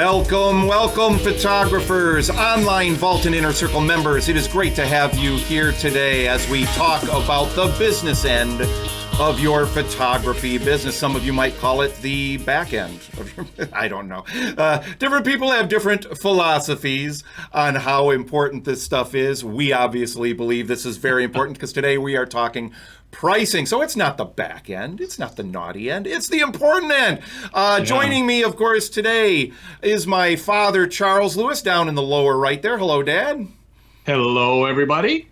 Welcome, photographers, online Vault and Inner Circle members. It is great to have you here today as we talk about the business end of your photography business. Some of you might call it the back end of your, I don't know. Different people have different philosophies on how important this stuff is. We obviously believe this is very important because today we are talking pricing. So it's not the back end, it's not the naughty end, it's the important end. Joining me, of course, today is my father, Charles Lewis, down in the lower right there. Hello, Dad. Hello, everybody.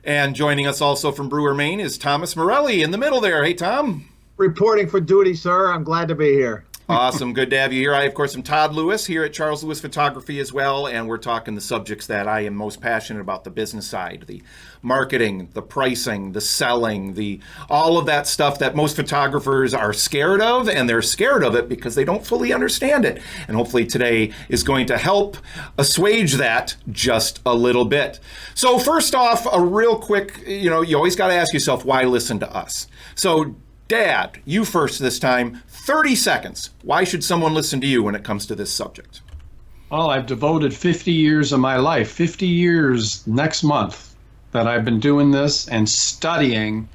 And joining us also from Brewer, Maine is Thomas Morelli in the middle there. Hey, Tom. Reporting for duty, sir. I'm glad to be here. Awesome. Good to have you here. I, of course, am Todd Lewis here at Charles Lewis Photography as well, and we're talking the subjects that I am most passionate about, the business side, the marketing, the pricing, the selling, all of that stuff that most photographers are scared of, and they're scared of it because they don't fully understand it. And hopefully today is going to help assuage that just a little bit. So first off, a real quick, you always got to ask yourself, why listen to us? So Dad, you first this time, 30 seconds. Why should someone listen to you when it comes to this subject? Well, I've devoted 50 years of my life, 50 years next month, that I've been doing this and studying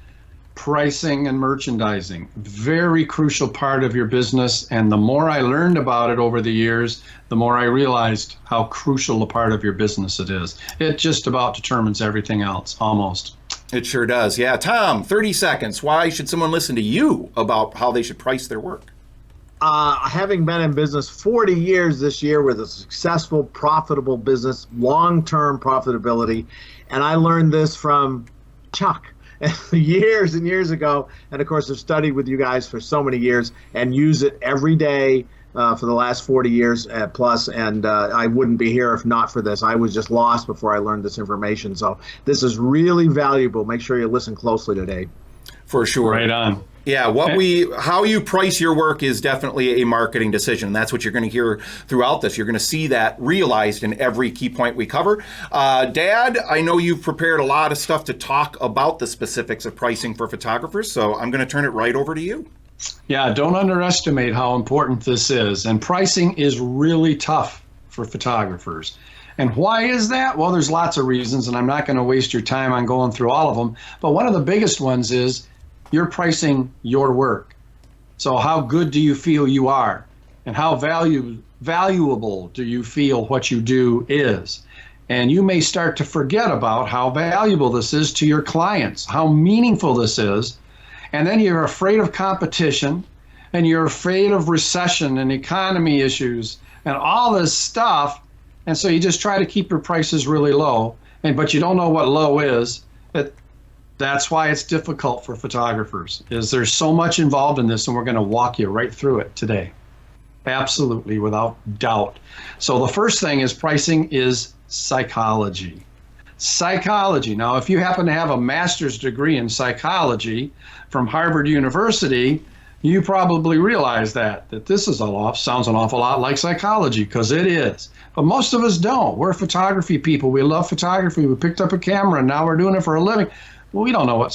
pricing and merchandising. Very crucial part of your business. And the more I learned about it over the years, the more I realized how crucial a part of your business it is. It just about determines everything else, almost. It sure does. Yeah. Tom, 30 seconds. Why should someone listen to you about how they should price their work? Having been in business 40 years this year with a successful, profitable business, long-term profitability, and I learned this from Chuck years and years ago, and of course I've studied with you guys for so many years and use it every day for the last 40 years plus, and I wouldn't be here if not for this. I was just lost before I learned this information, so this is really valuable. Make sure you listen closely today. For sure. Right on. Yeah, how you price your work is definitely a marketing decision. That's what you're going to hear throughout this. You're going to see that realized in every key point we cover. Dad, I know you've prepared a lot of stuff to talk about the specifics of pricing for photographers, so I'm going to turn it right over to you. Yeah, don't underestimate how important this is. And pricing is really tough for photographers. And why is that? Well, there's lots of reasons, and I'm not going to waste your time on going through all of them. But one of the biggest ones is you're pricing your work. So how good do you feel you are? And how valuable do you feel what you do is? And you may start to forget about how valuable this is to your clients, how meaningful this is. And then you're afraid of competition, and you're afraid of recession and economy issues and all this stuff. And so you just try to keep your prices really low, but you don't know what low is. That's why it's difficult for photographers, is there's so much involved in this, and we're going to walk you right through it today. Absolutely, without doubt. So the first thing is pricing is psychology. Psychology. Now, if you happen to have a master's degree in psychology from Harvard University, you probably realize that this is sounds an awful lot like psychology, because it is. But most of us don't. We're photography people. We love photography. We picked up a camera, and now we're doing it for a living. Well, we don't know what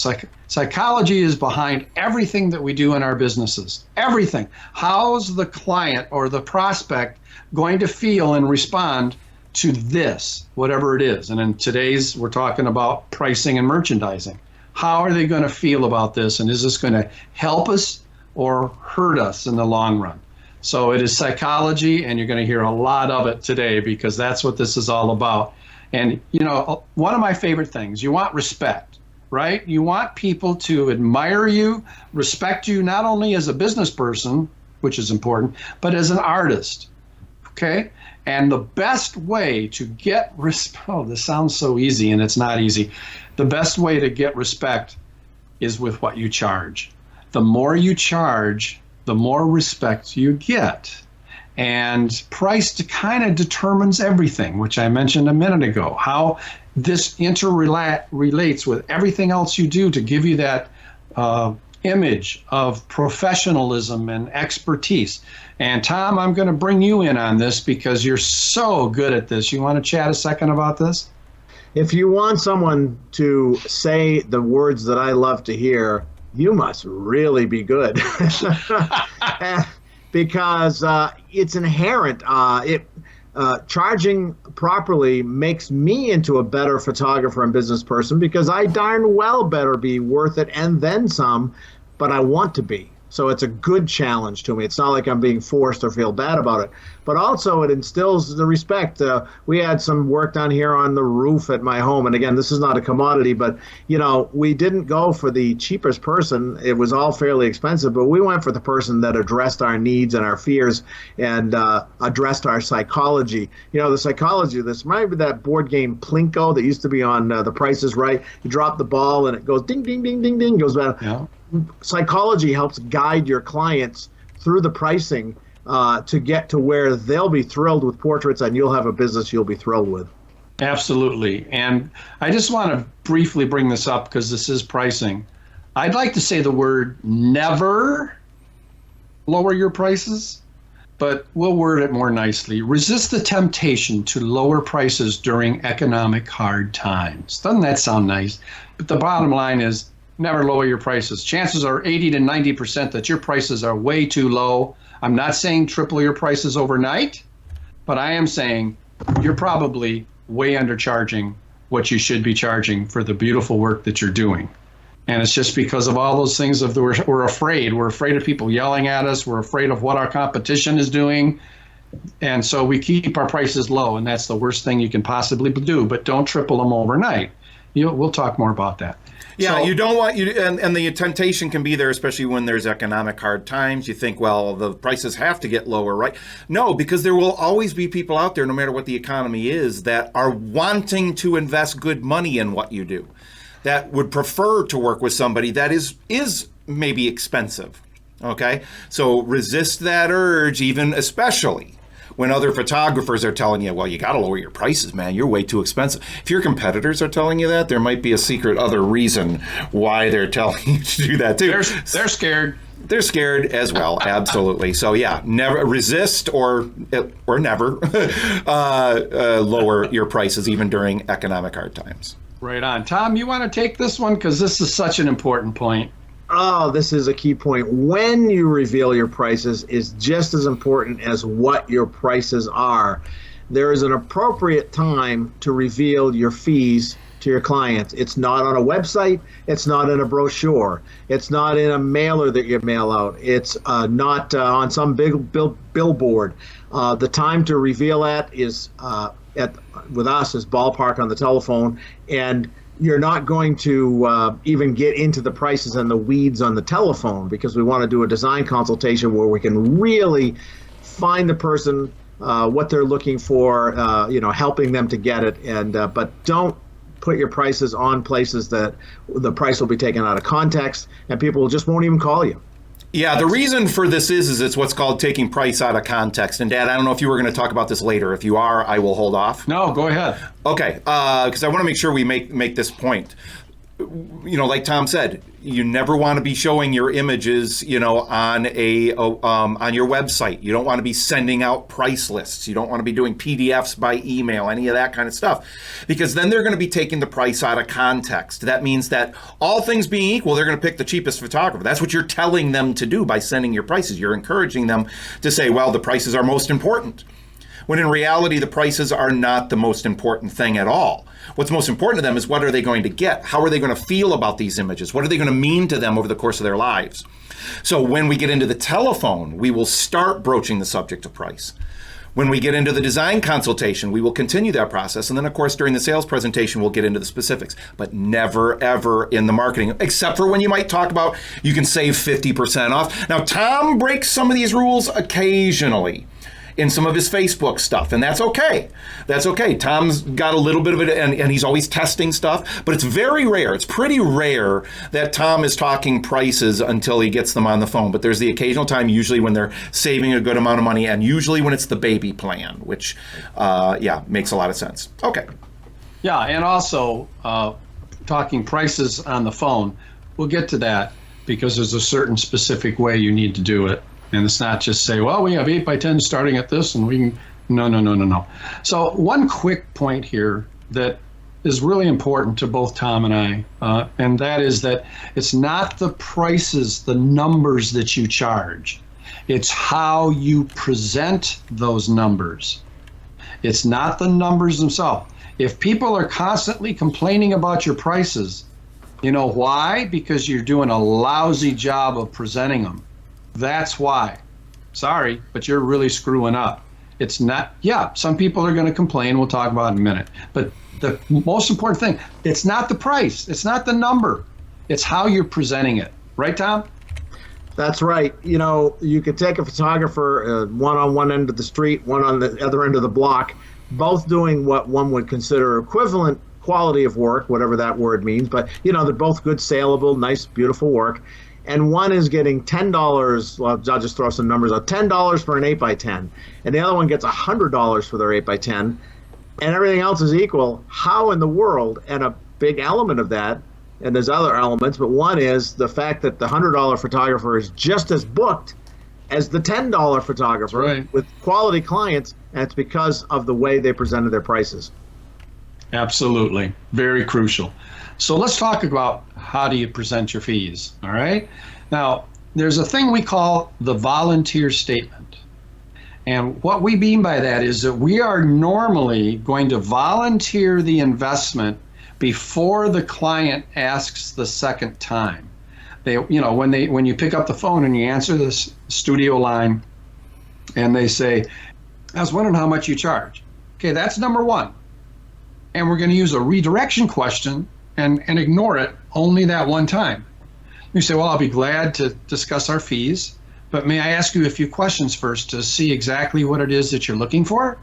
psychology is behind everything that we do in our businesses. Everything. How's the client or the prospect going to feel and respond to this, whatever it is? And in today's, we're talking about pricing and merchandising. How are they going to feel about this? And is this going to help us or hurt us in the long run? So it is psychology, and you're going to hear a lot of it today because that's what this is all about. And, one of my favorite things, you want respect, right? You want people to admire you, respect you, not only as a business person, which is important, but as an artist, okay? And the best way to get respect, this sounds so easy, and it's not easy. The best way to get respect is with what you charge. The more you charge, the more respect you get. And price kind of determines everything, which I mentioned a minute ago, how this interrelates with everything else you do to give you that image of professionalism and expertise. And Tom, I'm going to bring you in on this because you're so good at this. You want to chat a second about this? If you want someone to say the words that I love to hear, you must really be good. because it's inherent. Charging properly makes me into a better photographer and business person because I darn well better be worth it and then some, but I want to be. So it's a good challenge to me. It's not like I'm being forced or feel bad about it. But also it instills the respect. We had some work done here on the roof at my home. And again, this is not a commodity, but we didn't go for the cheapest person. It was all fairly expensive, but we went for the person that addressed our needs and our fears and addressed our psychology. The psychology of this might be that board game Plinko that used to be on The Price is Right. You drop the ball and it goes ding, ding, ding, ding, ding, goes back. Yeah. Psychology helps guide your clients through the pricing to get to where they'll be thrilled with portraits and you'll have a business you'll be thrilled with. Absolutely. And I just want to briefly bring this up because this is pricing. I'd like to say the word never lower your prices, but we'll word it more nicely. Resist the temptation to lower prices during economic hard times. Doesn't that sound nice? But the bottom line is, never lower your prices. Chances are 80 to 90% that your prices are way too low. I'm not saying triple your prices overnight, but I am saying you're probably way undercharging what you should be charging for the beautiful work that you're doing. And it's just because of all those things of we're afraid. We're afraid of people yelling at us. We're afraid of what our competition is doing. And so we keep our prices low, and that's the worst thing you can possibly do. But don't triple them overnight. We'll talk more about that. Yeah, So, you don't want and the temptation can be there, especially when there's economic hard times. You think, well, the prices have to get lower, right? No, because there will always be people out there, no matter what the economy is, that are wanting to invest good money in what you do, that would prefer to work with somebody that is maybe expensive. Okay, so resist that urge, even especially when other photographers are telling you, well, you got to lower your prices, man. You're way too expensive. If your competitors are telling you that, there might be a secret other reason why they're telling you to do that too. they're scared. They're scared as well, absolutely. So yeah, never resist or never lower your prices even during economic hard times. Right on. Tom, you want to take this one? Because this is such an important point. Oh, this is a key point. When you reveal your prices is just as important as what your prices are. There is an appropriate time to reveal your fees to your clients. It's not on a website. It's not in a brochure. It's not in a mailer that you mail out. It's not on some big billboard. The time to reveal that is with us is ballpark on the telephone, and you're not going to even get into the prices and the weeds on the telephone because we want to do a design consultation where we can really find the person, what they're looking for, helping them to get it. And but don't put your prices on places that the price will be taken out of context and people just won't even call you. Yeah, the reason for this is it's what's called taking price out of context. And Dad, I don't know if you were going to talk about this later. If you are, I will hold off. No, go ahead. Okay, because I want to make sure we make this point. Like Tom said, you never want to be showing your images, on your website. You don't want to be sending out price lists. You don't want to be doing PDFs by email, any of that kind of stuff, because then they're going to be taking the price out of context. That means that all things being equal, they're going to pick the cheapest photographer. That's what you're telling them to do by sending your prices. You're encouraging them to say, well, the prices are most important. When in reality, the prices are not the most important thing at all. What's most important to them is what are they going to get? How are they going to feel about these images? What are they going to mean to them over the course of their lives? So when we get into the telephone, we will start broaching the subject of price. When we get into the design consultation, we will continue that process. And then, of course, during the sales presentation, we'll get into the specifics, but never, ever in the marketing, except for when you might talk about you can save 50% off. Now, Tom breaks some of these rules occasionally in some of his Facebook stuff, and that's okay. That's okay. Tom's got a little bit of it, and he's always testing stuff, but it's very rare. It's pretty rare that Tom is talking prices until he gets them on the phone, but there's the occasional time, usually when they're saving a good amount of money, and usually when it's the baby plan, which, makes a lot of sense. Okay. Yeah, and also talking prices on the phone, we'll get to that because there's a certain specific way you need to do it. And it's not just say, well, we have 8x10 starting at this and we can, no. So one quick point here that is really important to both Tom and I, and that is that it's not the prices, the numbers that you charge. It's how you present those numbers. It's not the numbers themselves. If people are constantly complaining about your prices, you know why? Because you're doing a lousy job of presenting them. That's why. Sorry, but you're really screwing up. It's not, yeah, some people are going to complain. We'll talk about it in a minute. But the most important thing, it's not the price. It's not the number. It's how you're presenting it. Right, Tom? That's right. You know, you could take a photographer, one on one end of the street, one on the other end of the block, both doing what one would consider equivalent quality of work, whatever that word means. But, you know, they're both good, saleable, nice, beautiful work. And one is getting $10, well, I'll just throw some numbers out, $10 for an 8x10. And the other one gets $100 for their 8x10. And everything else is equal. How in the world, and a big element of that, and there's other elements, but one is the fact that the $100 photographer is just as booked as the $10 photographer right. with quality clients, and it's because of the way they presented their prices. Absolutely. Very crucial. So let's talk about how do you present your fees, all right? Now, there's a thing we call the volunteer statement. And what we mean by that is that we are normally going to volunteer the investment before the client asks the second time. They, you know, when you pick up the phone and you answer this studio line and they say, I was wondering how much you charge. Okay, that's number one. And we're going to use a redirection question and ignore it only that one time. You say, well, I'll be glad to discuss our fees, but may I ask you a few questions first to see exactly what it is that you're looking for?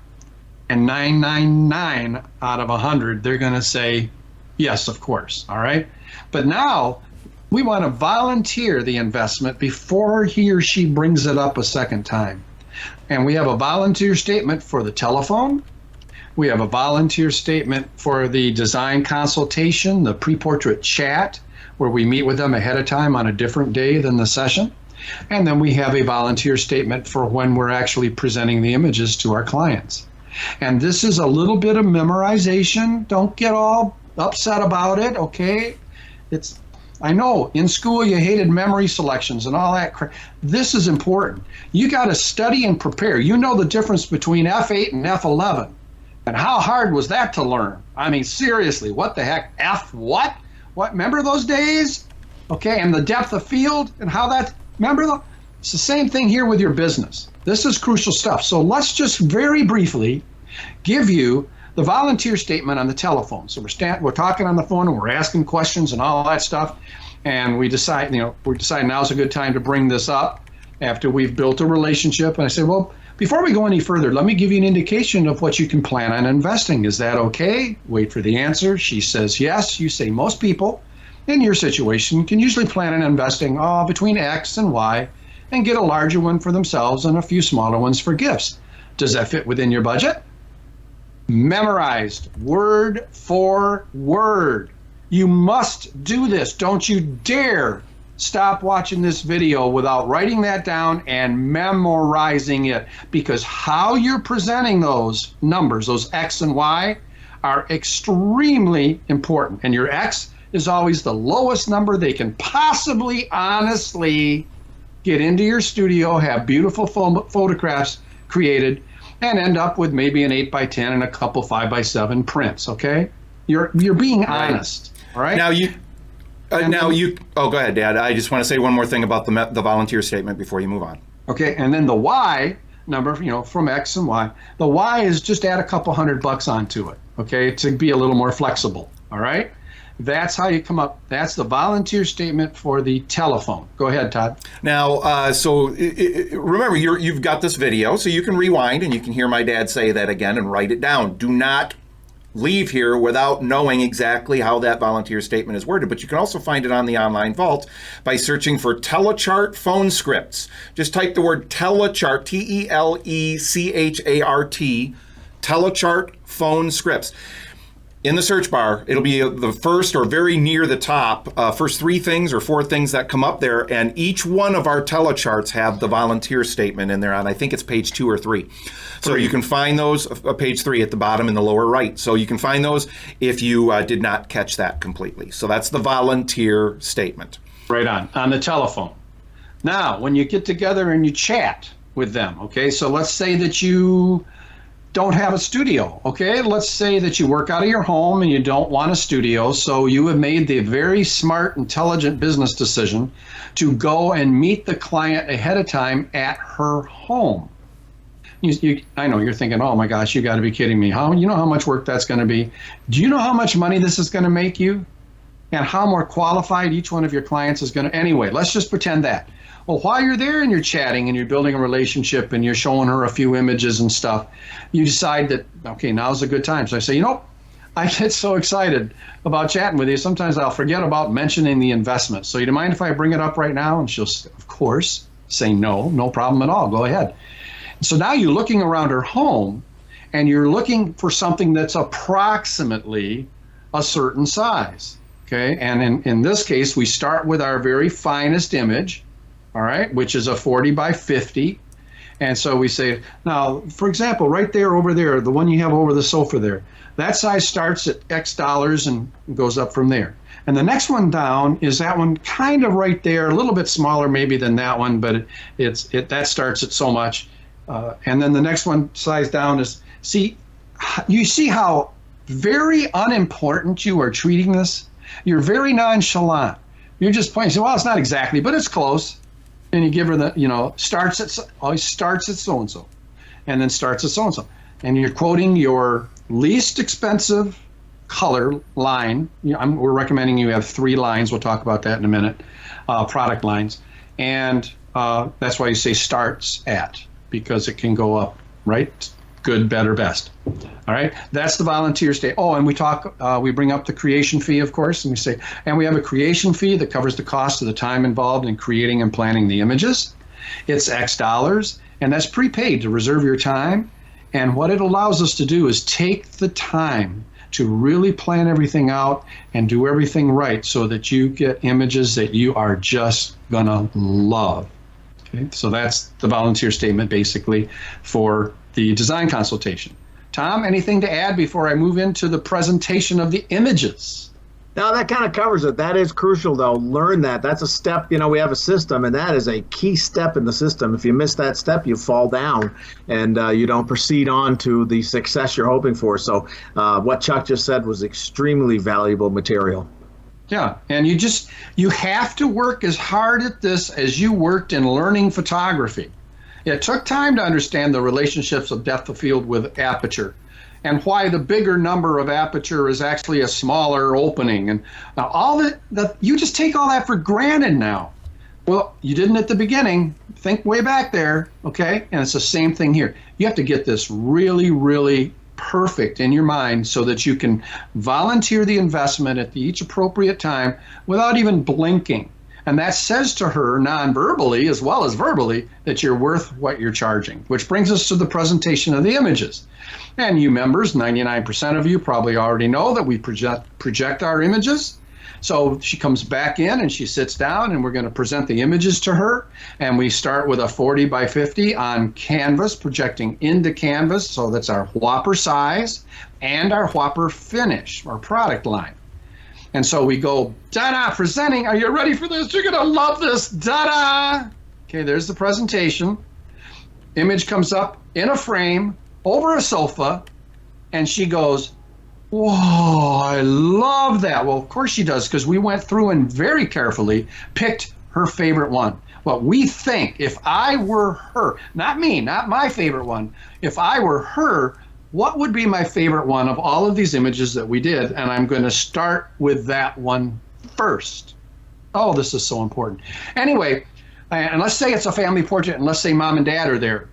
And 999 out of 100, they're going to say, yes, of course, all right? But now we want to volunteer the investment before he or she brings it up a second time. And we have a volunteer statement for the telephone. We have a volunteer statement for the design consultation, the pre-portrait chat, where we meet with them ahead of time on a different day than the session. And then we have a volunteer statement for when we're actually presenting the images to our clients. And this is a little bit of memorization. Don't get all upset about it, okay? I know in school you hated memory selections and all that crap. This is important. You got to study and prepare. You know the difference between F8 and F11. And how hard was that to learn? I mean, seriously, what the heck? F what? What? Remember those days? Okay, and the depth of field and how that, it's the same thing here with your business. This is crucial stuff. So let's just very briefly give you the volunteer statement on the telephone. So we're talking on the phone and we're asking questions and all that stuff. And we decide now's a good time to bring this up after we've built a relationship. And I say, well, before we go any further, let me give you an indication of what you can plan on investing. Is that okay? Wait for the answer. She says yes. You say most people in your situation can usually plan on investing between X and Y and get a larger one for themselves and a few smaller ones for gifts. Does that fit within your budget? Memorized word for word. You must do this. Don't you dare stop watching this video without writing that down and memorizing it, because how you're presenting those numbers, those X and Y, are extremely important. And your X is always the lowest number they can possibly honestly get into your studio, have beautiful photographs created, and end up with maybe an 8x10 and a couple 5x7 prints, okay? You're being honest, all right? Now go ahead, Dad. I just want to say one more thing about the volunteer statement before you move on. Okay, and then the Y number, from X and Y, the Y is just add a couple $100 onto it, okay, to be a little more flexible, all right? That's how you come up. That's the volunteer statement for the telephone. Go ahead, Todd. Now, remember, you've got this video, so you can rewind and you can hear my dad say that again and write it down. Do not leave here without knowing exactly how that volunteer statement is worded. But you can also find it on the online vault by searching for Telechart phone scripts. Just type the word Telechart, T-E-L-E-C-H-A-R-T, Telechart phone scripts. In the search bar, it'll be the first or very near the top, first 3 things or 4 things that come up there, and each one of our telecharts have the volunteer statement in there on, I think it's page 2 or 3. So you can find those, page 3 at the bottom in the lower right. So you can find those if you did not catch that completely. So that's the volunteer statement. Right on the telephone. Now, when you get together and you chat with them, okay, so let's say that you don't have a studio, okay? Let's say that you work out of your home and you don't want a studio, so you have made the very smart, intelligent business decision to go and meet the client ahead of time at her home. I know you're thinking, oh my gosh, you got to be kidding me. You know how much work that's going to be? Do you know how much money this is going to make you? And how more qualified each one of your clients is going to? Anyway, let's just pretend that. Well, while you're there and you're chatting and you're building a relationship and you're showing her a few images and stuff, you decide that, okay, now's a good time. So I say, I get so excited about chatting with you. Sometimes I'll forget about mentioning the investment. So you mind if I bring it up right now? And she'll, of course, say no problem at all. Go ahead. So now you're looking around her home and you're looking for something that's approximately a certain size. Okay. And in this case, we start with our very finest image, all right, which is a 40 by 50. And so we say, now, for example, right there over there, the one you have over the sofa there, that size starts at X dollars and goes up from there. And the next one down is that one kind of right there, a little bit smaller maybe than that one, but that starts at so much. And then the next one size down is, you see how very unimportant you are treating this? You're very nonchalant. You're just pointing, say, well, it's not exactly, but it's close. And you give her always starts at so-and-so, and then starts at so-and-so. And you're quoting your least expensive color line. We're recommending you have 3 lines. We'll talk about that in a minute, product lines. And that's why you say starts at, because it can go up, right? Good, better, best. All right, that's the volunteer state. Oh, and we bring up the creation fee, of course, and we say, and we have a creation fee that covers the cost of the time involved in creating and planning the images. It's X dollars, and that's prepaid to reserve your time. And what it allows us to do is take the time to really plan everything out and do everything right so that you get images that you are just gonna love. Okay, so that's the volunteer statement basically for the design consultation. Tom, anything to add before I move into the presentation of the images? Now that kind of covers it. That is crucial, though. Learn that. That's a step. We have a system, and that is a key step in the system. If you miss that step, you fall down, and you don't proceed on to the success you're hoping for. So what Chuck just said was extremely valuable material. Yeah, and you have to work as hard at this as you worked in learning photography. It took time to understand the relationships of depth of field with aperture and why the bigger number of aperture is actually a smaller opening. And now all that you just take all that for granted now. Well, you didn't at the beginning. Think way back there, okay? And it's the same thing here. You have to get this really, really perfect in your mind so that you can volunteer the investment at each appropriate time without even blinking. And that says to her non-verbally as well as verbally that you're worth what you're charging, which brings us to the presentation of the images. And you members, 99% of you probably already know that we project our images. So she comes back in and she sits down and we're going to present the images to her. And we start with a 40 by 50 on canvas, projecting into canvas. So that's our whopper size and our whopper finish, our product line. And so we go, da-da, presenting. Are you ready for this? You're going to love this. Da-da. Okay, there's the presentation. Image comes up in a frame over a sofa, and she goes, whoa, I love that. Well, of course she does, because we went through and very carefully picked her favorite one. What we think, if I were her, not me, not my favorite one, if I were her, what would be my favorite one of all of these images that we did? And I'm going to start with that one first. Oh, this is so important. Anyway, and let's say it's a family portrait, and let's say mom and dad are there.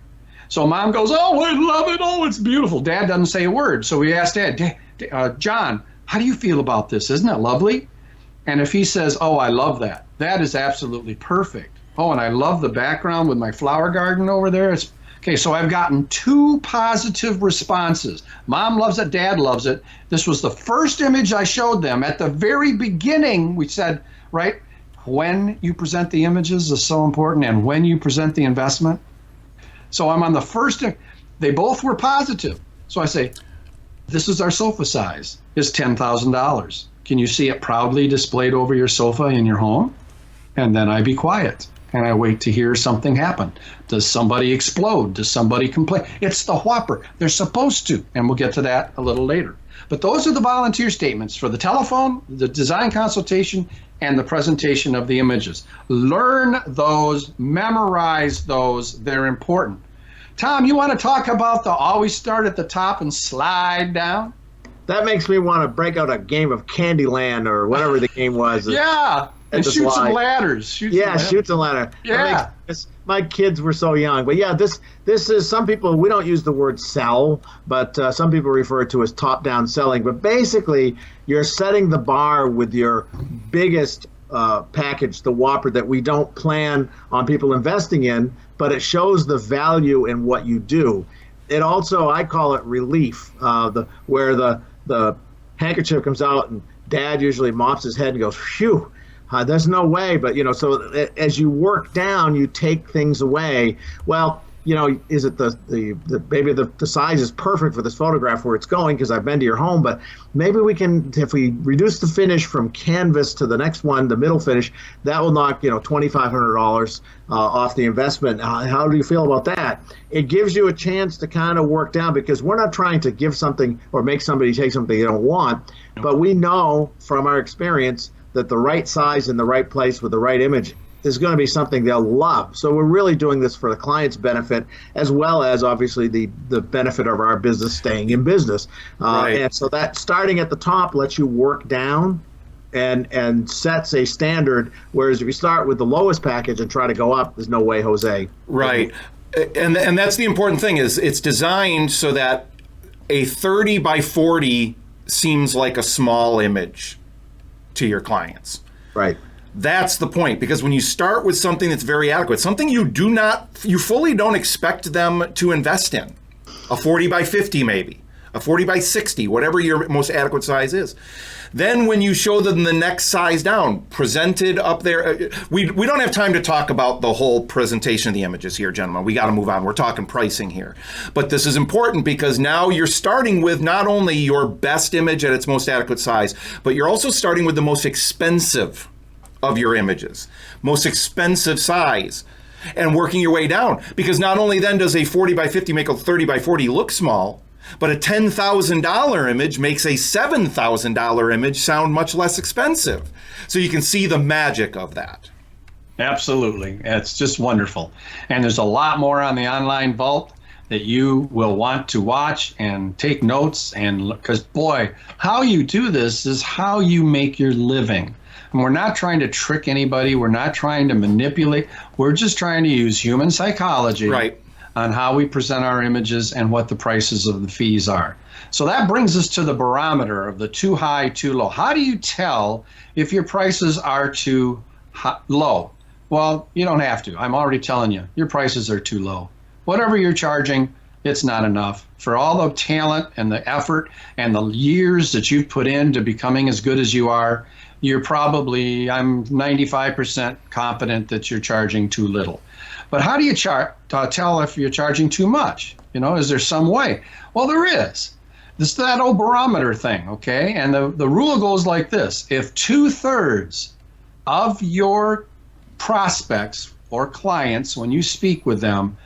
So mom goes, oh, I love it. Oh, it's beautiful. Dad doesn't say a word. So we ask Dad, John, how do you feel about this? Isn't it lovely? And if he says, oh, I love that, that is absolutely perfect. Oh, and I love the background with my flower garden over there. It's okay, so I've gotten 2 positive responses. Mom loves it, Dad loves it. This was the first image I showed them. At the very beginning, we said, right, when you present the images is so important and when you present the investment. So I'm on the first, they both were positive. So I say, this is our sofa size, is $10,000. Can you see it proudly displayed over your sofa in your home? And then I be quiet. and I wait to hear something happen. Does somebody explode? Does somebody complain? It's the whopper. They're supposed to, and we'll get to that a little later. But those are the volunteer statements for the telephone, the design consultation, and the presentation of the images. Learn those, memorize those, they're important. Tom, you want to talk about the always start at the top and slide down? That makes me want to break out a game of Candyland or whatever the game was. Yeah, and shoot some ladders. Shoot some ladder. Yeah. My kids were so young. But yeah, this is, some people, we don't use the word sell, but some people refer to as top-down selling. But basically, you're setting the bar with your biggest package, the Whopper, that we don't plan on people investing in, but it shows the value in what you do. It also, I call it relief, where the handkerchief comes out and Dad usually mops his head and goes, phew, there's no way. But, so as you work down, you take things away. Well, is it maybe the size is perfect for this photograph where it's going, because I've been to your home, but maybe we can, if we reduce the finish from canvas to the next one, the middle finish, that will knock, $2,500 off the investment. How do you feel about that? It gives you a chance to kind of work down, because we're not trying to give something or make somebody take something they don't want, but we know from our experience that the right size in the right place with the right image is going to be something they'll love. So we're really doing this for the client's benefit, as well as obviously the benefit of our business staying in business. Right. And so that starting at the top lets you work down and sets a standard, whereas if you start with the lowest package and try to go up, there's no way, Jose. Right. And that's the important thing, is it's designed so that a 30 by 40 seems like a small image to your clients. Right. That's the point, because when you start with something that's very adequate, something you fully don't expect them to invest in, a 40 by 50 maybe, a 40 by 60, whatever your most adequate size is. Then when you show them the next size down, presented up there, we don't have time to talk about the whole presentation of the images here, gentlemen. We got to move on. We're talking pricing here. But this is important, because now you're starting with not only your best image at its most adequate size, but you're also starting with the most expensive of your images, most expensive size, and working your way down. Because not only then does a 40 by 50 make a 30 by 40 look small, but a $10,000 image makes a $7,000 image sound much less expensive. So you can see the magic of that. Absolutely. It's just wonderful. And there's a lot more on the online vault that you will want to watch and take notes, and because boy, how you do this is how you make your living. And we're not trying to trick anybody. We're not trying to manipulate. We're just trying to use human psychology on how we present our images and what the prices of the fees are. So that brings us to the barometer of the too high, too low. How do you tell if your prices are too low? Well, you don't have to. I'm already telling you, your prices are too low. Whatever you're charging, it's not enough. For all the talent and the effort and the years that you've put into becoming as good as you are, you're probably, I'm 95% confident that you're charging too little. But how do you tell if you're charging too much? Is there some way? Well, there is. This is that old barometer thing, okay? And the rule goes like this. If 2/3 of your prospects or clients, when you speak with them,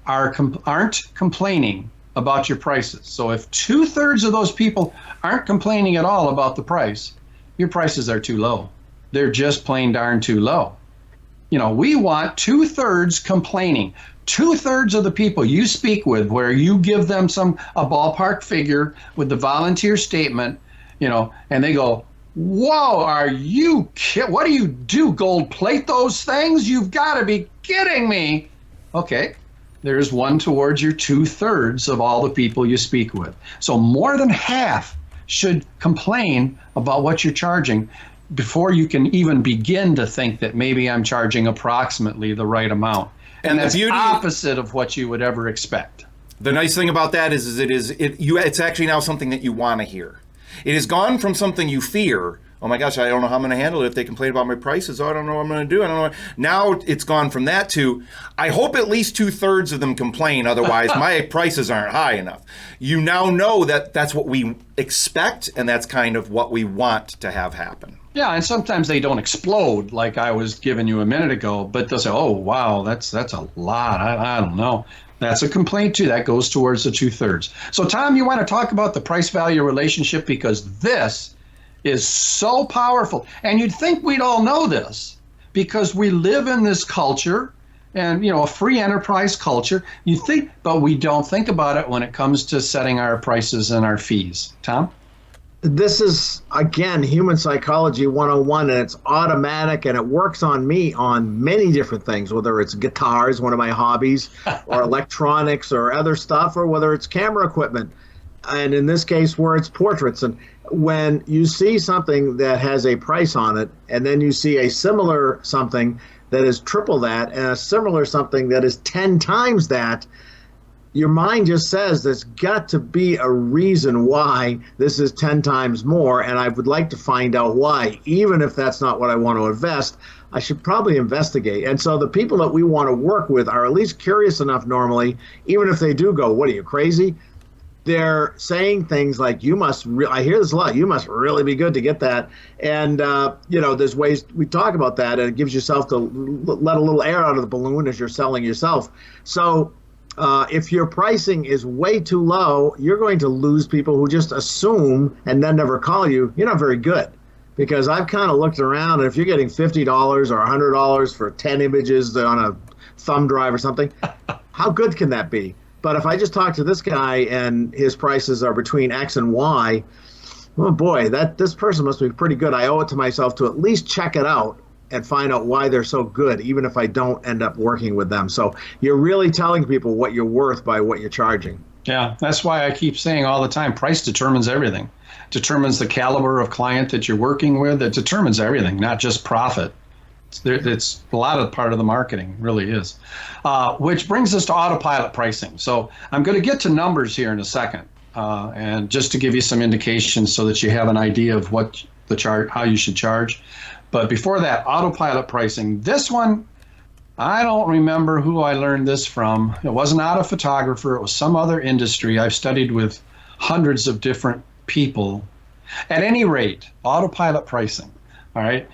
aren't complaining about your prices. So if 2/3 of those people aren't complaining at all about the price, your prices are too low. They're just plain darn too low. We want 2/3 complaining. 2/3 of the people you speak with, where you give them a ballpark figure with the volunteer statement, and they go, whoa, are you kidding? What do you do? Gold plate those things? You've got to be kidding me. Okay. There's one towards your 2/3 of all the people you speak with. So more than half should complain about what you're charging before you can even begin to think that maybe I'm charging approximately the right amount. And that's the opposite of what you would ever expect. The nice thing about that is it's actually now something that you want to hear. It has gone from something you fear. Oh my gosh, I don't know how I'm going to handle it if they complain about my prices. Oh, I don't know what I'm going to do. I don't know. Now it's gone from that to, I hope at least 2/3 of them complain. Otherwise, my prices aren't high enough. You now know that that's what we expect, and that's kind of what we want to have happen. Yeah, and sometimes they don't explode like I was giving you a minute ago, but they'll say, "Oh, wow, that's a lot. I don't know." That's a complaint too. That goes towards the 2/3. So, Tom, you want to talk about the price value relationship because this is so powerful, and you'd think we'd all know this because we live in this culture, and a free enterprise culture. You think, but we don't think about it when it comes to setting our prices and our fees. Tom? This is, again, human psychology 101, and it's automatic, and it works on me on many different things, whether it's guitars, one of my hobbies, or electronics or other stuff, or whether it's camera equipment, and in this case where it's portraits. And when you see something that has a price on it, and then you see a similar something that is triple that, and a similar something that is 10 times that, your mind just says there's got to be a reason why this is 10 times more, and I would like to find out why. Even if that's not what I want to invest, I should probably investigate. And so the people that we want to work with are at least curious enough normally, even if they do go, "What are you, crazy?" They're saying things like, I hear this a lot, "You must really be good to get that." And, there's ways we talk about that, and it gives yourself to let a little air out of the balloon as you're selling yourself. So if your pricing is way too low, you're going to lose people who just assume and then never call you. You're not very good. Because I've kind of looked around, and if you're getting $50 or $100 for 10 images on a thumb drive or something, how good can that be? But if I just talk to this guy and his prices are between X and Y, oh boy, this person must be pretty good. I owe it to myself to at least check it out and find out why they're so good, even if I don't end up working with them. So you're really telling people what you're worth by what you're charging. Yeah, that's why I keep saying all the time, price determines everything. Determines the caliber of client that you're working with. It determines everything, not just profit. It's a lot of part of the marketing, really is. Which brings us to autopilot pricing. So I'm going to get to numbers here in a second, and just to give you some indications so that you have an idea of what how you should charge. But before that, autopilot pricing. This one, I don't remember who I learned this from. It wasn't out of photographer. It was some other industry. I've studied with hundreds of different people. At any rate, autopilot pricing. All right.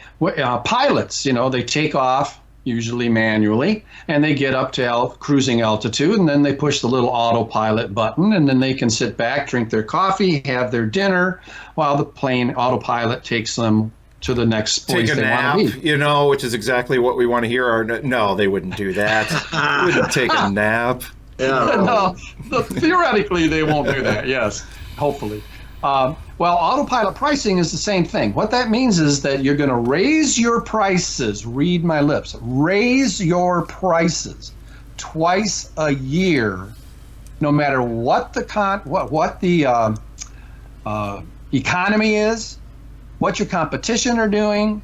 Pilots, they take off usually manually, and they get up to cruising altitude, and then they push the little autopilot button, and then they can sit back, drink their coffee, have their dinner, while the plane autopilot takes them to the next place take a they nap, want to be. Which is exactly what we want to hear. Or no, they wouldn't do that. They wouldn't take a nap. No, theoretically they won't do that. Yes, hopefully. Well, autopilot pricing is the same thing. What that means is that you're going to raise your prices. Read my lips. Raise your prices twice a year, no matter what the economy is, what your competition are doing.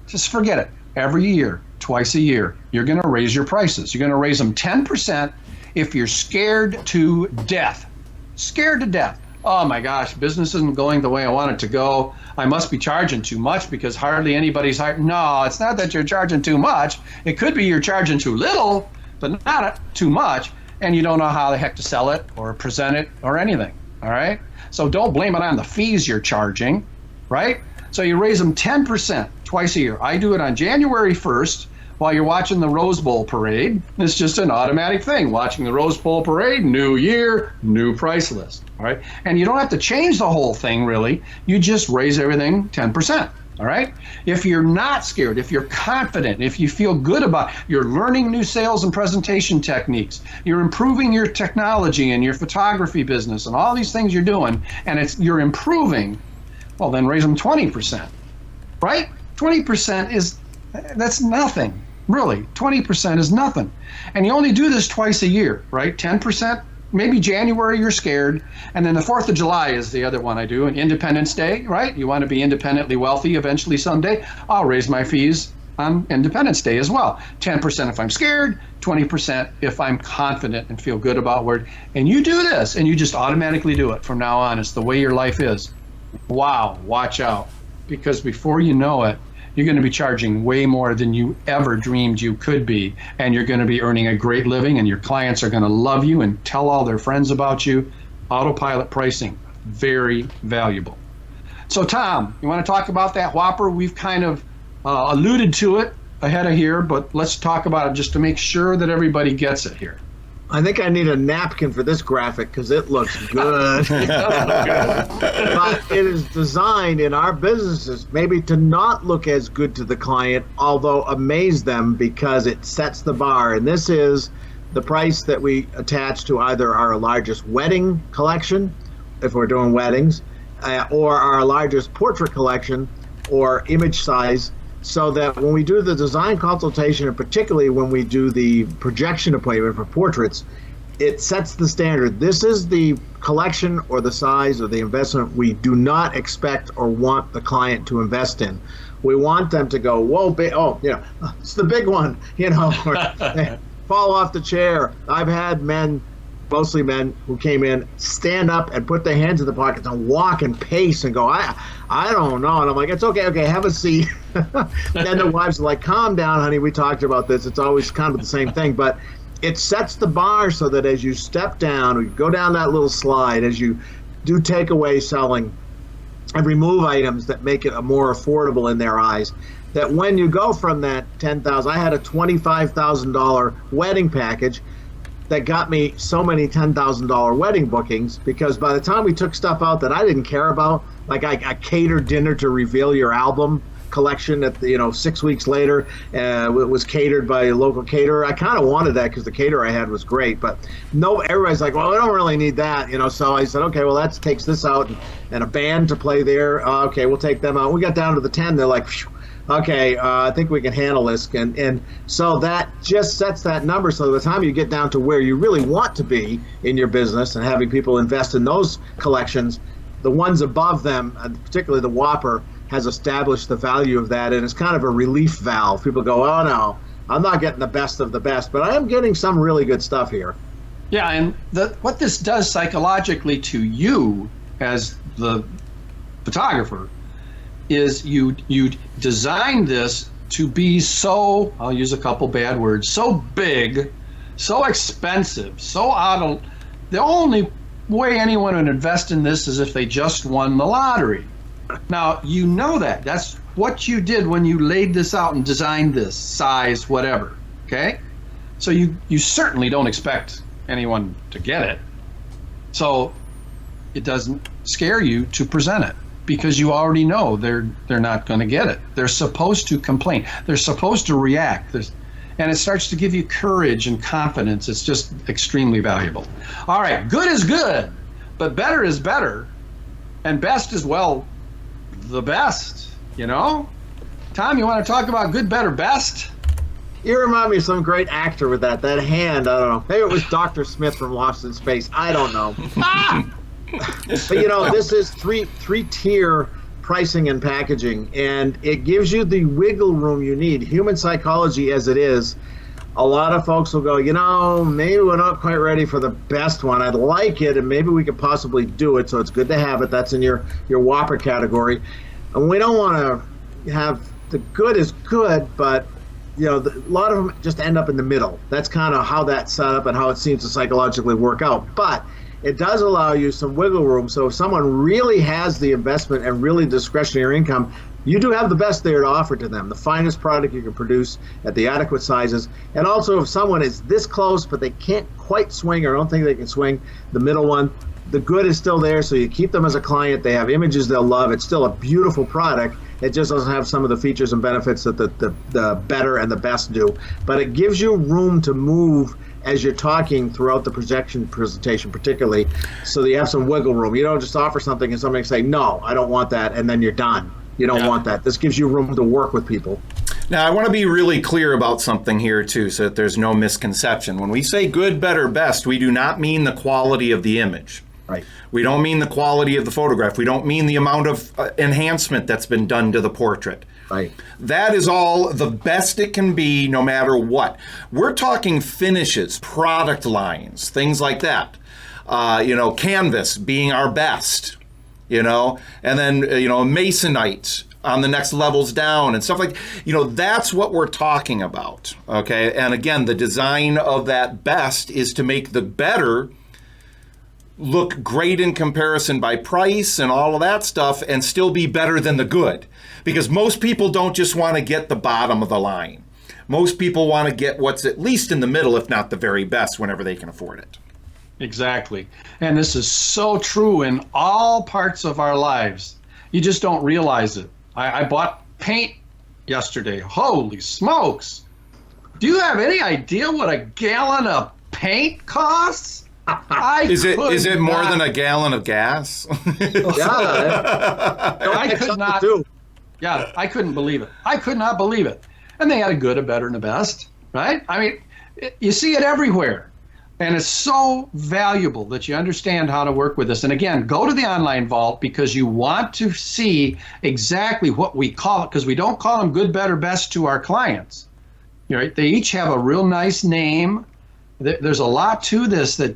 Just forget it. Every year, twice a year, you're going to raise your prices. You're going to raise them 10% if you're scared to death. Scared to death. Oh my gosh, business isn't going the way I want it to go. I must be charging too much because hardly anybody's hired. No, it's not that you're charging too much. It could be you're charging too little, but not too much, and you don't know how the heck to sell it or present it or anything. All right? So don't blame it on the fees you're charging, right? So you raise them 10% twice a year. I do it on January 1st while you're watching the Rose Bowl parade. It's just an automatic thing. Watching the Rose Bowl parade, new year, new price list. All right? And you don't have to change the whole thing, really. You just raise everything 10%. All right? If you're not scared, if you're confident, if you feel good about, you're learning new sales and presentation techniques, you're improving your technology and your photography business and all these things you're doing, and you're improving, well, then raise them 20%. Right? 20% that's nothing. Really, 20% is nothing. And you only do this twice a year, right? 10%, maybe January you're scared. And then the 4th of July is the other one I do, and Independence Day, right? You want to be independently wealthy eventually someday. I'll raise my fees on Independence Day as well. 10% if I'm scared, 20% if I'm confident and feel good about where. And you do this, and you just automatically do it from now on. It's the way your life is. Wow, watch out. Because before you know it, you're going to be charging way more than you ever dreamed you could be, and you're going to be earning a great living, and your clients are going to love you and tell all their friends about you. Autopilot pricing, very valuable. So, Tom, you want to talk about that Whopper? We've kind of alluded to it ahead of here, but let's talk about it just to make sure that everybody gets it here. I think I need a napkin for this graphic because it looks good. But it is designed in our businesses maybe to not look as good to the client, although amaze them because it sets the bar. And this is the price that we attach to either our largest wedding collection, if we're doing weddings, or our largest portrait collection or image size, so that when we do the design consultation, and particularly when we do the projection appointment for portraits, it sets the standard. This is the collection or the size or the investment we do not expect or want the client to invest in. We want them to go, whoa, it's the big one, or they fall off the chair. I've had men, mostly men, who came in, stand up and put their hands in the pockets and walk and pace and go, I don't know. And I'm like, it's okay, have a seat. Then the wives are like, calm down, honey, we talked about this. It's always kind of the same thing. But it sets the bar so that as you step down, or you go down that little slide, as you do takeaway selling and remove items that make it more affordable in their eyes, that when you go from that $10,000, I had a $25,000 wedding package that got me so many $10,000 wedding bookings, because by the time we took stuff out that I didn't care about, like I catered dinner to reveal your album collection at the, 6 weeks later, it was catered by a local caterer. I kind of wanted that because the caterer I had was great, but no, everybody's like, well, I don't really need that, so I said, okay, well, that takes this out, and a band to play there. Okay, we'll take them out. We got down to the 10, they're like, phew. Okay, I think we can handle this. And so that just sets that number, so by the time you get down to where you really want to be in your business and having people invest in those collections, the ones above them, particularly the Whopper, has established the value of that, and it's kind of a relief valve. People go, oh no, I'm not getting the best of the best, but I am getting some really good stuff here. Yeah, and what this does psychologically to you as the photographer is you design this to be so, I'll use a couple bad words, so big, so expensive, so out of, the only way anyone would invest in this is if they just won the lottery. Now, you know that. That's what you did when you laid this out and designed this size, whatever, okay? So you certainly don't expect anyone to get it. So it doesn't scare you to present it, because you already know they're not going to get it. They're supposed to complain. They're supposed to react. And it starts to give you courage and confidence. It's just extremely valuable. All right, good is good, but better is better, and best is, well, the best, Tom, you want to talk about good, better, best? You remind me of some great actor with that hand. I don't know. Maybe it was Dr. Smith from Lost in Space. I don't know. But this is three-tier pricing and packaging, and it gives you the wiggle room you need. Human psychology as it is, a lot of folks will go, maybe we're not quite ready for the best one. I'd like it, and maybe we could possibly do it, so it's good to have it. That's in your Whopper category. And we don't want to have the good is good, but a lot of them just end up in the middle. That's kind of how that's set up and how it seems to psychologically work out. But it does allow you some wiggle room. So if someone really has the investment and really discretionary income, you do have the best there to offer to them, the finest product you can produce at the adequate sizes. And also, if someone is this close but they can't quite swing or don't think they can swing the middle one, the good is still there, so you keep them as a client. They have images they'll love. It's still a beautiful product. It just doesn't have some of the features and benefits that the better and the best do. But it gives you room to move as you're talking throughout the presentation, particularly, so that you have some wiggle room. You don't just offer something and somebody say, no, I don't want that, and then you're done. You don't want that. This gives you room to work with people. Now, I want to be really clear about something here, too, so that there's no misconception. When we say good, better, best, we do not mean the quality of the image. Right. We don't mean the quality of the photograph. We don't mean the amount of enhancement that's been done to the portrait. Right. That is all the best it can be, no matter what. We're talking finishes, product lines, things like that. Canvas being our best, and then, masonite on the next levels down and stuff like, that's what we're talking about. Okay. And again, the design of that best is to make the better look great in comparison by price and all of that stuff and still be better than the good. Because most people don't just want to get the bottom of the line. Most people want to get what's at least in the middle, if not the very best, whenever they can afford it. Exactly. And this is so true in all parts of our lives. You just don't realize it. I bought paint yesterday. Holy smokes. Do you have any idea what a gallon of paint costs? Is it more than a gallon of gas? Yeah, I could not. Yeah, I couldn't believe it. I could not believe it. And they had a good, a better, and a best, right? I mean, you see it everywhere. And it's so valuable that you understand how to work with this. And again, go to the online vault because you want to see exactly what we call it, because we don't call them good, better, best to our clients. Right? They each have a real nice name. There's a lot to this that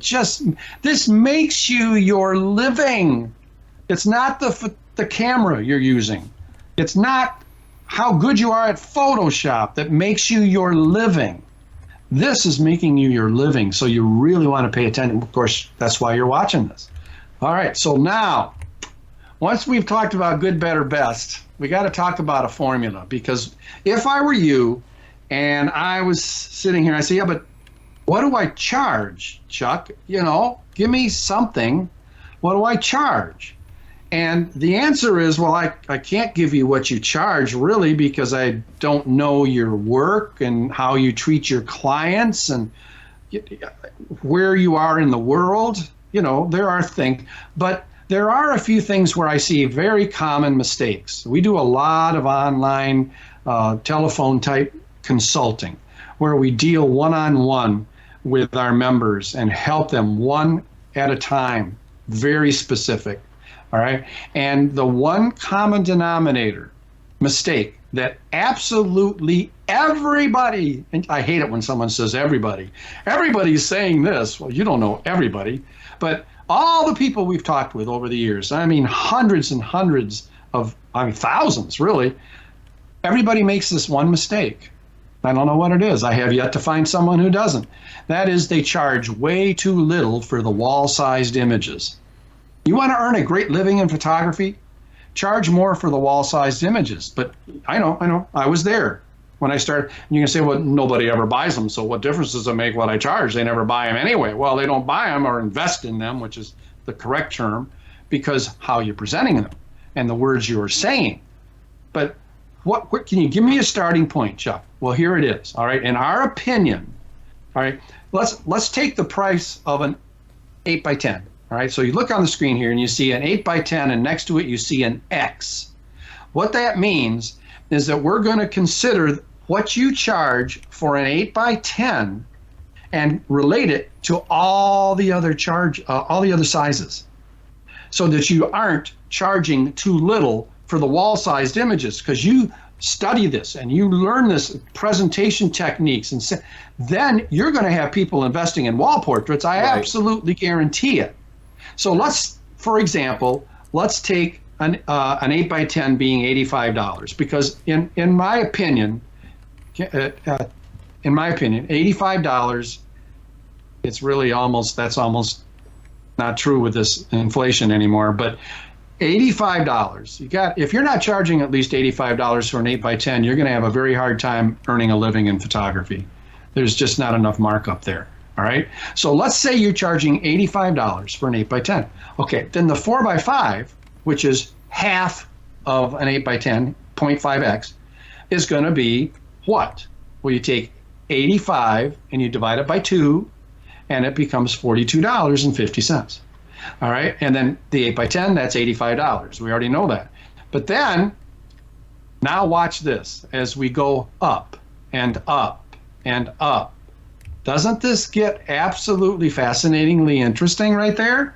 this makes you your living. It's not the camera you're using. It's not how good you are at Photoshop that makes you your living. This is making you your living, so you really want to pay attention. Of course, that's why you're watching this. All right, so now, once we've talked about good, better, best, we got to talk about a formula, because if I were you and I was sitting here, I say, yeah, but what do I charge, Chuck? Give me something. What do I charge? And the answer is, well, I can't give you what you charge, really, because I don't know your work and how you treat your clients and where you are in the world. There are things, but there are a few things where I see very common mistakes. We do a lot of online telephone type consulting where we deal one-on-one with our members and help them one at a time, very specific. All right. And the one common denominator mistake that absolutely everybody, and I hate it when someone says everybody's saying this. Well, you don't know everybody, but all the people we've talked with over the years, I mean, hundreds and hundreds thousands really, everybody makes this one mistake. I don't know what it is. I have yet to find someone who doesn't. That is, they charge way too little for the wall-sized images. You want to earn a great living in photography? Charge more for the wall-sized images. But I know. I was there when I started. And you can say, well, nobody ever buys them, so what difference does it make what I charge? They never buy them anyway. Well, they don't buy them or invest in them, which is the correct term, because how you're presenting them and the words you are saying. But what can you give me a starting point, Chuck? Well, here it is. All right. In our opinion, all right, let's take the price of an 8x10. All right, so you look on the screen here and you see an 8x10, and next to it you see an X. What that means is that we're going to consider what you charge for an 8x10 and relate it to all the other sizes, so that you aren't charging too little for the wall-sized images, because you study this and you learn this presentation techniques, and then you're going to have people investing in wall portraits. I absolutely guarantee it. So for example, let's take an 8x10 being $85, because in my opinion, $85, it's really that's almost not true with this inflation anymore, but $85, if you're not charging at least $85 for an 8x10, you're going to have a very hard time earning a living in photography. There's just not enough markup there. All right. So let's say you're charging $85 for an 8x10. Okay. Then the 4x5, which is half of an 8x10, 0.5x, is going to be what? Well, you take 85 and you divide it by 2, and it becomes $42.50. All right. And then the 8x10, that's $85. We already know that. But then, now watch this as we go up and up and up. Doesn't this get absolutely fascinatingly interesting right there?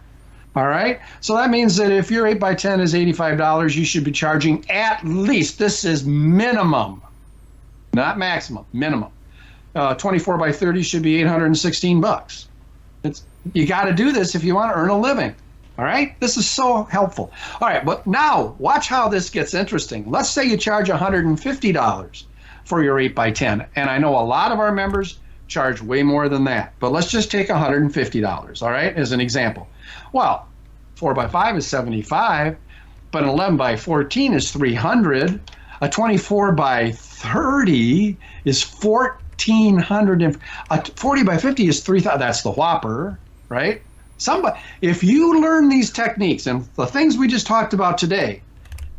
All right. So that means that if your 8x10 is $85, you should be charging at least, this is minimum, not maximum, minimum. 24x30 should be $816. You got to do this if you want to earn a living. All right. This is so helpful. All right. But now watch how this gets interesting. Let's say you charge $150 for your 8x10. And I know a lot of our members charge way more than that. But let's just take $150, all right, as an example. Well, 4 by 5 is 75, but an 11 by 14 is 300. A 24 by 30 is 1,400. And a 40 by 50 is 3,000. That's the whopper, right? If you learn these techniques and the things we just talked about today,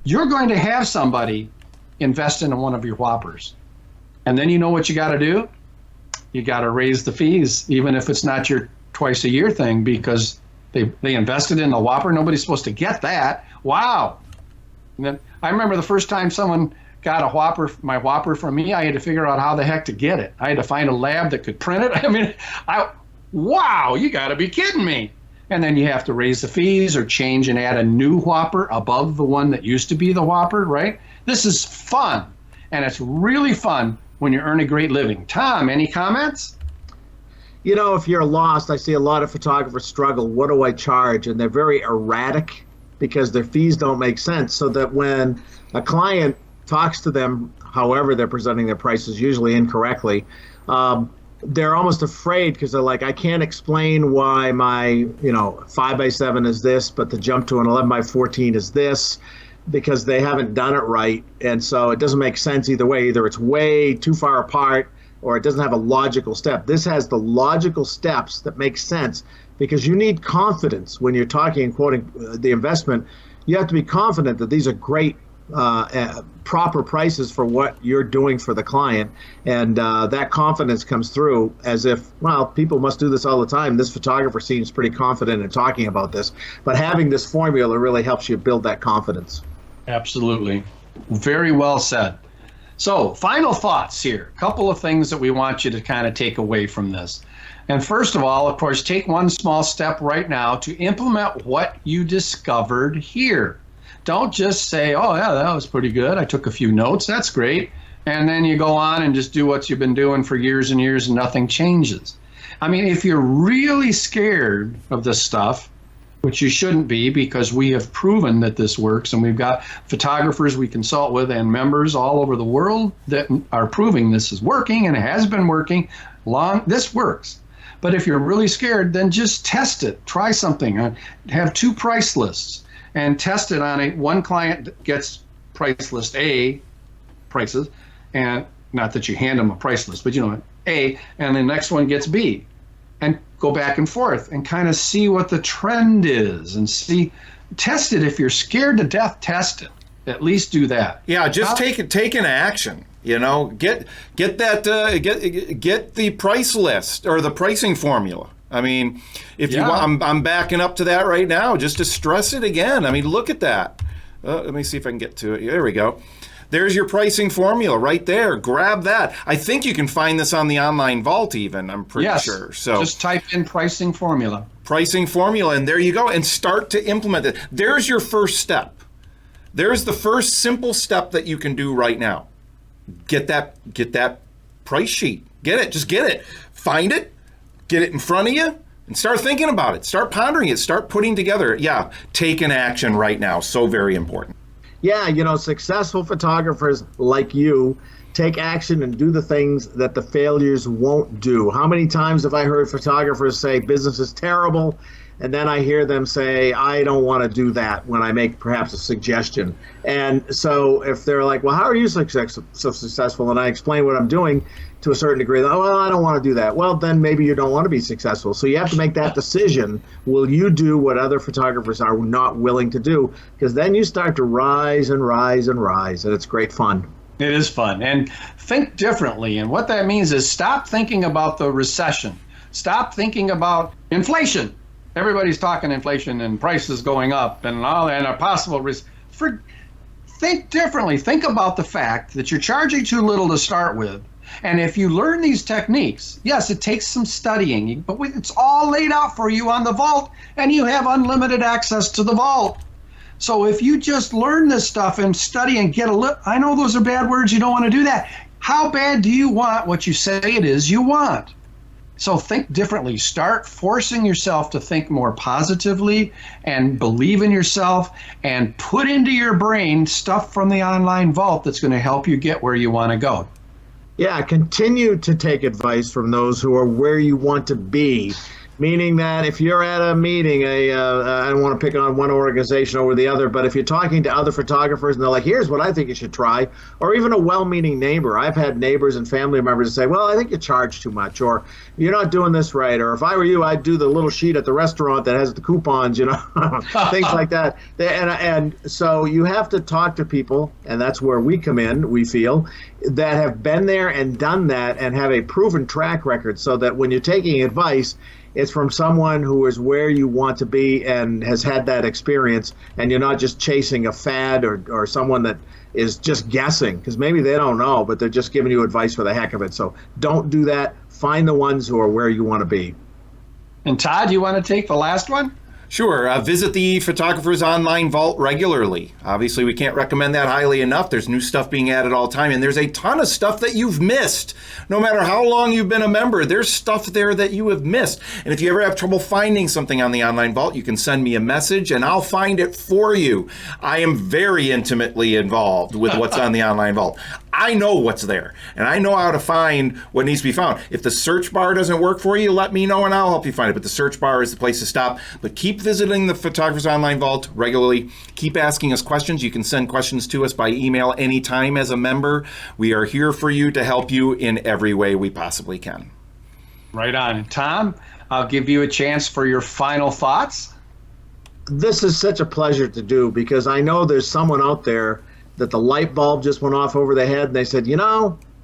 you're going to have somebody invest in one of your whoppers. And then you know what you got to do? You got to raise the fees, even if it's not your twice a year thing, because they invested in the whopper. Nobody's supposed to get that. Wow. And then I remember the first time someone got my whopper from me, I had to figure out how the heck to get it. I had to find a lab that could print it. I mean, wow, you got to be kidding me. And then you have to raise the fees or change and add a new whopper above the one that used to be the whopper, right? This is fun, and it's really fun when you earn a great living. Tom, any comments? You know, if you're lost, I see a lot of photographers struggle. What do I charge? And they're very erratic because their fees don't make sense. So that when a client talks to them, however they're presenting their prices, usually incorrectly, they're almost afraid because they're like, I can't explain why my 5 by 7 is this, but the jump to an 11 by 14 is this, because they haven't done it right. And so it doesn't make sense either way. Either it's way too far apart or it doesn't have a logical step. This has the logical steps that make sense, because you need confidence when you're talking and quoting the investment. You have to be confident that these are great, proper prices for what you're doing for the client. And that confidence comes through as if, well, people must do this all the time. This photographer seems pretty confident in talking about this. But having this formula really helps you build that confidence. Absolutely. Very well said. So, final thoughts here. A couple of things that we want you to kind of take away from this. And first of all, of course, take one small step right now to implement what you discovered here. Don't just say, oh, yeah, that was pretty good. I took a few notes. That's great. And then you go on and just do what you've been doing for years and years and nothing changes. I mean, if you're really scared of this stuff, which you shouldn't be, because we have proven that this works, and we've got photographers we consult with and members all over the world that are proving this is working, and it has been working this works. But if you're really scared, then just test it. Try something. Have 2 price lists and test it on one client gets price list A prices, and not that you hand them a price list, but A, and the next one gets B. And go back and forth and kind of see what the trend is and test it. If you're scared to death, test it. At least do that. Yeah, just take an action. Get the price list or the pricing formula. I mean, if you want, I'm backing up to that right now just to stress it again. I mean, look at that. Let me see if I can get to it. There we go. There's your pricing formula right there. Grab that. I think you can find this on the online vault even, I'm pretty sure. So just type in pricing formula. Pricing formula, and there you go, and start to implement it. There's your first step. There's the first simple step that you can do right now. Get that price sheet. Get it. Just get it. Find it. Get it in front of you and start thinking about it. Start pondering it. Start putting together. Yeah, take an action right now. So very important. Yeah, successful photographers like you take action and do the things that the failures won't do. How many times have I heard photographers say business is terrible, and then I hear them say, I don't want to do that when I make perhaps a suggestion. And so if they're like, well, how are you so successful? And I explain what I'm doing to a certain degree, oh, well, I don't want to do that. Well, then maybe you don't want to be successful. So you have to make that decision. Will you do what other photographers are not willing to do? Because then you start to rise and rise and rise, and it's great fun. It is fun. And think differently. And what that means is stop thinking about the recession. Stop thinking about inflation. Everybody's talking inflation and prices going up and all, and a possible risk. Think differently. Think about the fact that you're charging too little to start with. And if you learn these techniques, yes, it takes some studying, but it's all laid out for you on the vault, and you have unlimited access to the vault. So if you just learn this stuff and study and get I know those are bad words, you don't want to do that. How bad do you want what you say it is you want? So think differently. Start forcing yourself to think more positively and believe in yourself, and put into your brain stuff from the online vault that's going to help you get where you want to go. Yeah, continue to take advice from those who are where you want to be. Meaning that if you're at a meeting, I don't want to pick on one organization over the other, but if you're talking to other photographers and they're like, here's what I think you should try, or even a well-meaning neighbor. I've had neighbors and family members say, well, I think you charge too much, or you're not doing this right, or if I were you, I'd do the little sheet at the restaurant that has the coupons, things like that. And so you have to talk to people, and that's where we come in, we feel, that have been there and done that and have a proven track record, so that when you're taking advice, it's from someone who is where you want to be and has had that experience, and you're not just chasing a fad or someone that is just guessing, because maybe they don't know, but they're just giving you advice for the heck of it. So don't do that. Find the ones who are where you want to be. And Todd, you want to take the last one? Sure. Visit the Photographer's Online Vault regularly. Obviously, we can't recommend that highly enough. There's new stuff being added all the time, and there's a ton of stuff that you've missed. No matter how long you've been a member, there's stuff there that you have missed. And if you ever have trouble finding something on the Online Vault, you can send me a message, and I'll find it for you. I am very intimately involved with what's on the Online Vault. I know what's there, and I know how to find what needs to be found. If the search bar doesn't work for you, let me know, and I'll help you find it. But the search bar is the place to stop. But keep visiting the Photographer's Online Vault regularly. Keep asking us questions. You can send questions to us by email anytime as a member. We are here for you to help you in every way we possibly can. Right on. Tom, I'll give you a chance for your final thoughts. This is such a pleasure to do, because I know there's someone out there that the light bulb just went off over their head and they said,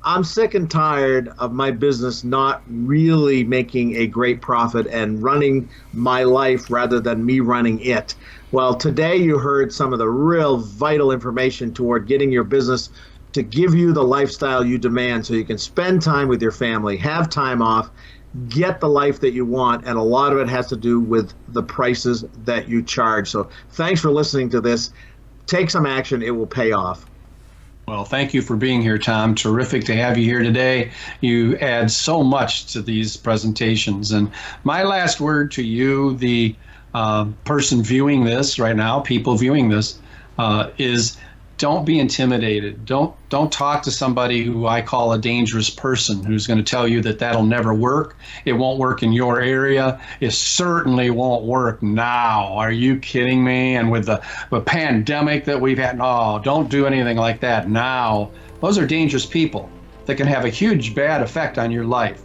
I'm sick and tired of my business not really making a great profit and running my life rather than me running it. Well, today you heard some of the real vital information toward getting your business to give you the lifestyle you demand, so you can spend time with your family, have time off, get the life that you want, and a lot of it has to do with the prices that you charge. So thanks for listening to this. Take some action. It will pay off. Well, thank you for being here, Tom. Terrific to have you here today. You add so much to these presentations. And my last word to you, the person viewing this right now, people viewing this, is don't be intimidated. Don't talk to somebody who I call a dangerous person, who's going to tell you that that'll never work. It won't work in your area. It certainly won't work now. Are you kidding me? And with the pandemic that we've had, no, don't do anything like that now. Those are dangerous people that can have a huge bad effect on your life.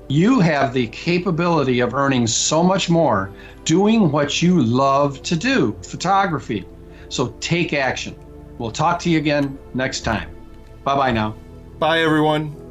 You have the capability of earning so much more doing what you love to do, photography. So take action. We'll talk to you again next time. Bye-bye now. Bye, everyone.